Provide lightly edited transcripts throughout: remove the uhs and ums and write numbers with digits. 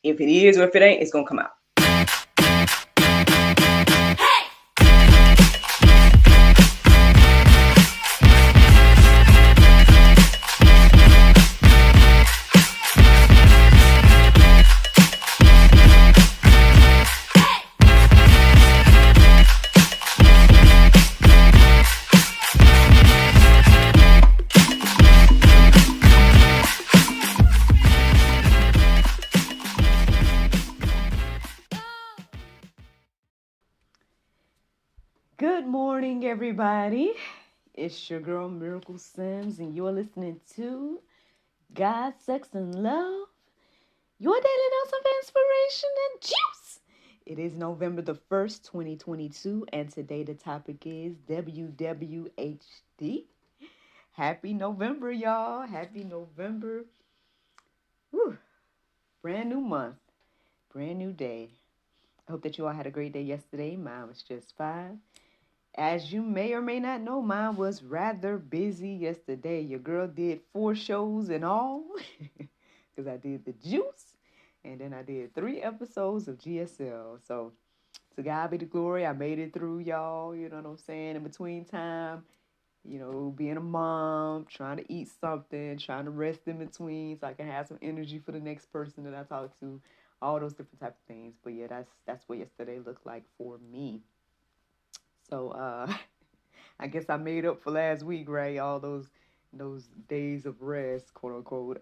If it is or if it ain't, it's going to come out. Good morning, everybody. It's your girl, Miracle Sims, and you're listening to God, Sex, and Love, your daily dose of inspiration and juice. It is November the 1st, 2022, and today the topic is W.W.H.D. Happy November, y'all. Happy November. Whew. Brand new month, brand new day. I hope that you all had a great day yesterday. Mine was just fine. As you may or may not know, mine was rather busy yesterday. Your girl did 4 shows in all because I did the Juice and then I did 3 episodes of GSL. So to God be the glory. I made it through, y'all. You know what I'm saying? In between time, being a mom, trying to eat something, trying to rest in between so I can have some energy for the next person that I talk to. All those different type of things. But yeah, that's what yesterday looked like for me. So I guess I made up for last week, right? All those days of rest, quote unquote.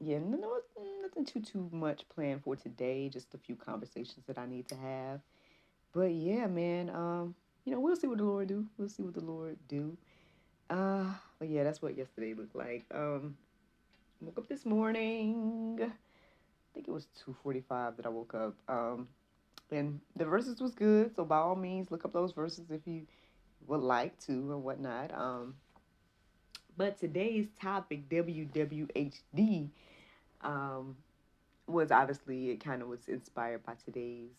Yeah, nothing too much planned for today. Just a few conversations that I need to have. But yeah, man. We'll see what the Lord do. We'll see what the Lord do. But yeah, that's what yesterday looked like. Woke up this morning. I think it was 2:45 that I woke up. And the verses was good. So by all means, look up those verses if you would like to or whatnot. But today's topic, WWHD, was obviously, it kind of was inspired by today's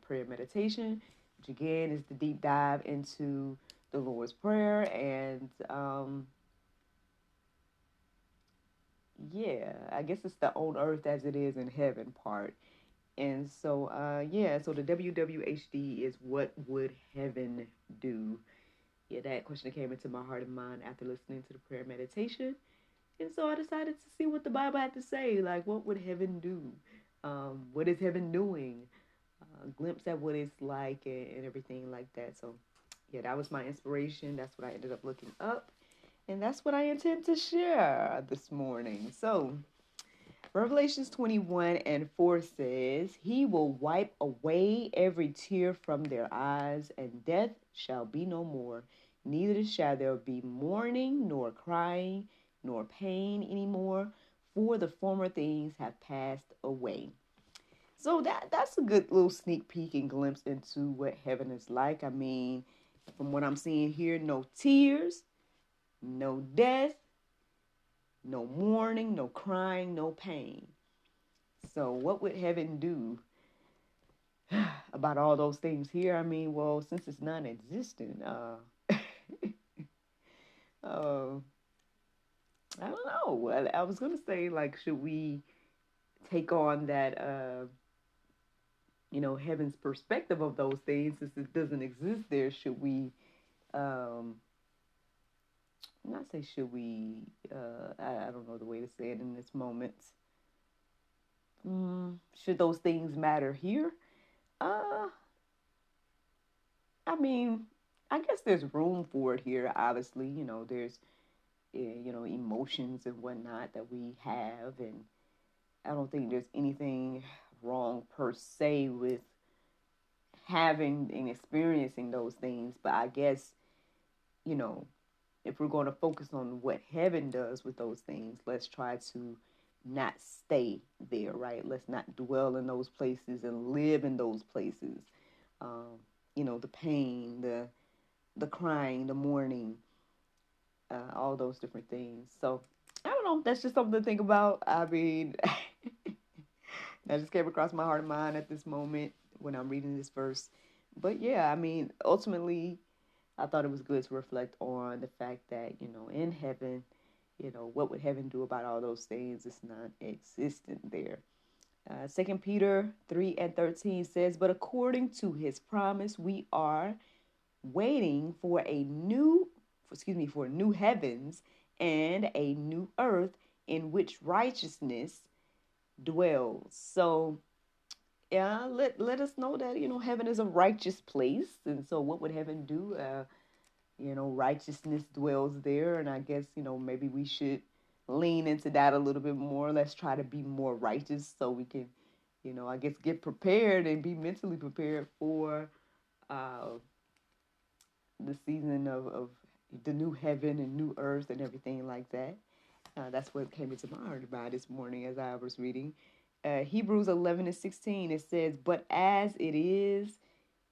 prayer meditation, which again is the deep dive into the Lord's Prayer. And I guess it's the on earth as it is in heaven part. And so, so the WWHD is what would heaven do? Yeah, that question came into my heart and mind after listening to the prayer meditation. And so I decided to see what the Bible had to say. Like, what would heaven do? What is heaven doing? A glimpse at what it's like and everything like that. So, yeah, that was my inspiration. That's what I ended up looking up. And that's what I intend to share this morning. So, Revelations 21:4 says, He will wipe away every tear from their eyes, and death shall be no more. Neither shall there be mourning, nor crying, nor pain anymore, for the former things have passed away. So that's a good little sneak peek and glimpse into what heaven is like. I mean, from what I'm seeing here, no tears, no death, no mourning, no crying, no pain. So what would heaven do about all those things here? I mean, well, since it's non-existent, I don't know. Well, I was gonna say, like, should we take on that, heaven's perspective of those things since it doesn't exist there? Should we, not say should we? I don't know the way to say it in this moment. Should those things matter here? I mean, I guess there's room for it here. Obviously, there's emotions and whatnot that we have, and I don't think there's anything wrong per se with having and experiencing those things. But I guess, if we're going to focus on what heaven does with those things, let's try to not stay there, right? Let's not dwell in those places and live in those places. The pain, the crying, the mourning, all those different things. So I don't know. That's just something to think about. I mean, that just came across my heart and mind at this moment when I'm reading this verse. But yeah, I mean, ultimately, I thought it was good to reflect on the fact that, in heaven, what would heaven do about all those things? It's not existent there. 2 Peter 3:13 says, but according to his promise, we are waiting for for new heavens and a new earth in which righteousness dwells. So yeah, let us know that heaven is a righteous place, and so what would heaven do? Righteousness dwells there, and I guess maybe we should lean into that a little bit more. Let's try to be more righteous so we can, I guess get prepared and be mentally prepared for uh, the season of the new heaven and new earth and everything like that. That's what came into my heart about this morning as I was reading. Hebrews 11:16, it says, but as it is,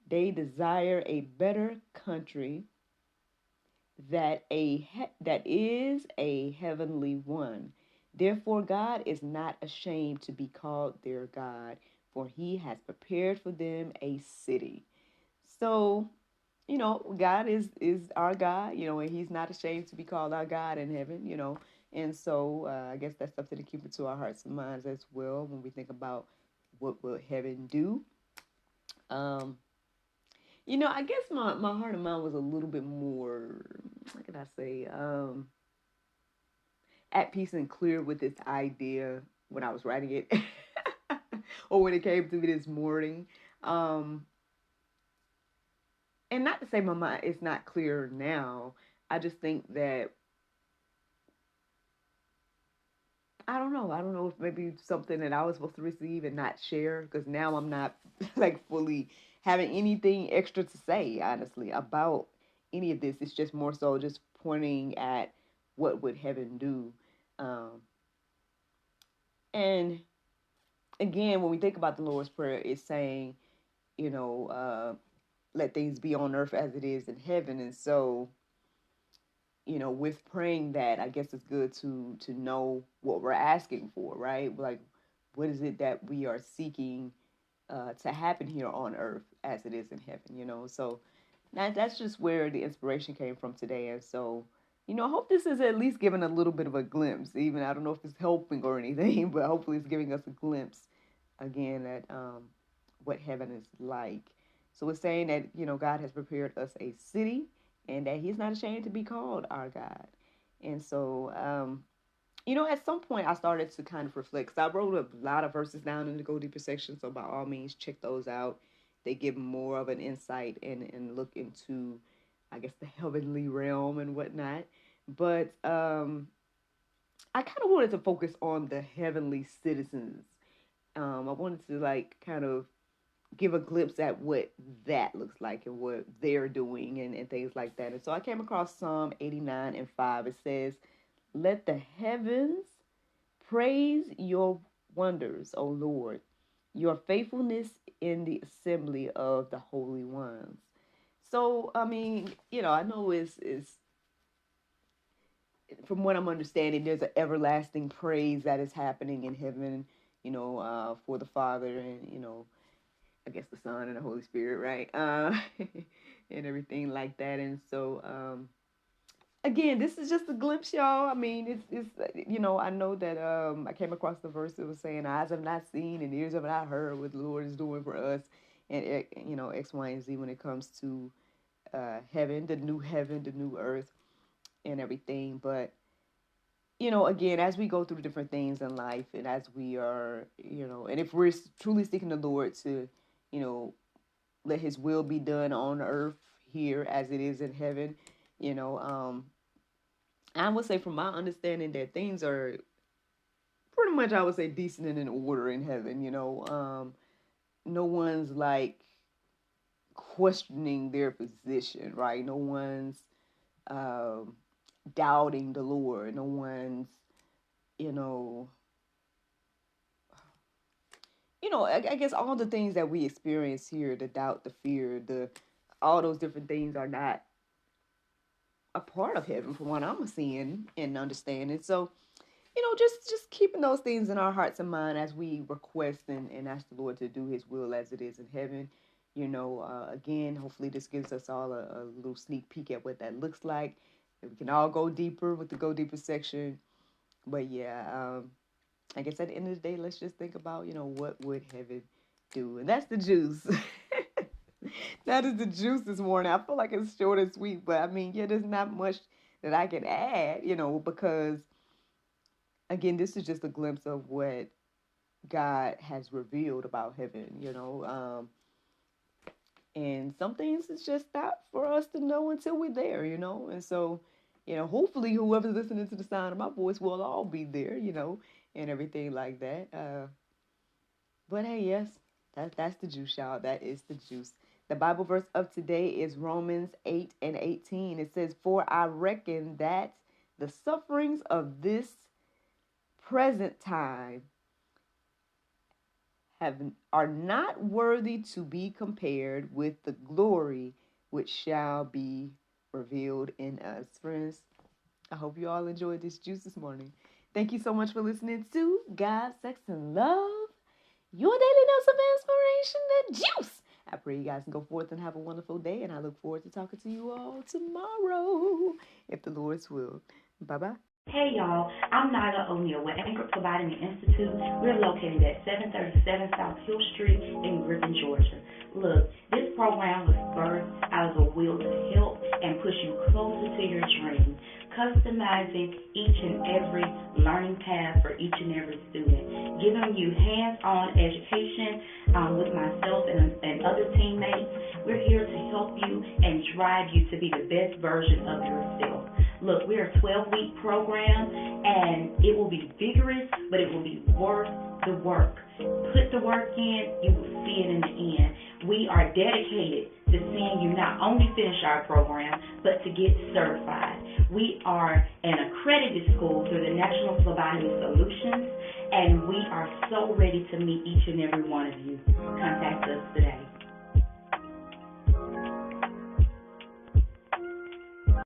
they desire a better country that is a heavenly one. Therefore, God is not ashamed to be called their God, for he has prepared for them a city. So, God is our God, and he's not ashamed to be called our God in heaven, And so I guess that's something to keep into our hearts and minds as well when we think about what will heaven do. Um, I guess my heart and mind was a little bit more, what can I say, at peace and clear with this idea when I was writing it or when it came to me this morning. Um, and not to say my mind is not clear now. I just think that I don't know. I don't know if maybe something that I was supposed to receive and not share because now I'm not like fully having anything extra to say, honestly, about any of this. It's just more so just pointing at what would heaven do. Um, and again, when we think about the Lord's Prayer, it's saying, you know, let things be on earth as it is in heaven. And so, with praying that, I guess it's good to know what we're asking for, right? Like, what is it that we are seeking to happen here on earth as it is in heaven? So that's just where the inspiration came from today. And so, I hope this is at least giving a little bit of a glimpse. Even I don't know if it's helping or anything, but hopefully it's giving us a glimpse again at what heaven is like. So it's saying that God has prepared us a city, and that He's not ashamed to be called our God. And so, at some point I started to kind of reflect. So I wrote a lot of verses down in the Go Deeper section. So by all means, check those out. They give more of an insight and look into, I guess, the heavenly realm and whatnot. But I kind of wanted to focus on the heavenly citizens. I wanted to like kind of give a glimpse at what that looks like and what they're doing and things like that. And so I came across Psalm 89:5. It says, let the heavens praise your wonders, O Lord, your faithfulness in the assembly of the holy ones. So, I mean, I know is from what I'm understanding, there's an everlasting praise that is happening in heaven, for the Father and, I guess the Son and the Holy Spirit, right? And everything like that. And so, again, this is just a glimpse, y'all. I mean, it's I know that I came across the verse that was saying, eyes have not seen and ears have not heard what the Lord is doing for us, and X, Y, and Z when it comes to heaven, the new earth, and everything. But again, as we go through different things in life, and as we are, and if we're truly seeking the Lord to, you know, let His will be done on earth here as it is in heaven, I would say from my understanding that things are pretty much, I would say, decent and in order in heaven. No one's like questioning their position, right? No one's um, doubting the Lord. No one's, you know, I guess all the things that we experience here, the doubt, the fear, all those different things are not a part of heaven from what I'm seeing and understanding. So, just keeping those things in our hearts and mind as we request and ask the Lord to do His will as it is in heaven. Again, hopefully this gives us all a little sneak peek at what that looks like. We can all go deeper with the Go Deeper section. But yeah, I guess at the end of the day, let's just think about, what would heaven do? And that's the juice. That is the juice this morning. I feel like it's short and sweet, but I mean, yeah, there's not much that I can add, because again, this is just a glimpse of what God has revealed about heaven, and some things it's just not for us to know until we're there, and so, hopefully whoever's listening to the sound of my voice will all be there, and everything like that. But hey, yes, that's the juice, y'all. That is the juice. The Bible verse of today is Romans 8:18. It says, "For I reckon that the sufferings of this present time are not worthy to be compared with the glory which shall be revealed in us." Friends, I hope you all enjoyed this juice this morning. Thank you so much for listening to God, Sex, and Love, your daily dose of inspiration and juice. I pray you guys can go forth and have a wonderful day, and I look forward to talking to you all tomorrow, if the Lord's will. Bye-bye. Hey y'all, I'm Nyla O'Neal with Anchor Providing Institute. We're located at 737 South Hill Street in Griffin, Georgia. Look, this program was birthed out of a will to help and push you closer to your dream, customizing each and every learning path for each and every student, giving you hands-on education with myself and other teammates. We're here to help you and drive you to be the best version of yourself. Look, we're a 12-week program, and it will be vigorous, but it will be worth the work. Put the work in, you will see it in the end. We are dedicated to seeing you not only finish our program, but to get certified. We are an accredited school through the National Phlebotomy Solutions, and we are so ready to meet each and every one of you. Contact us today.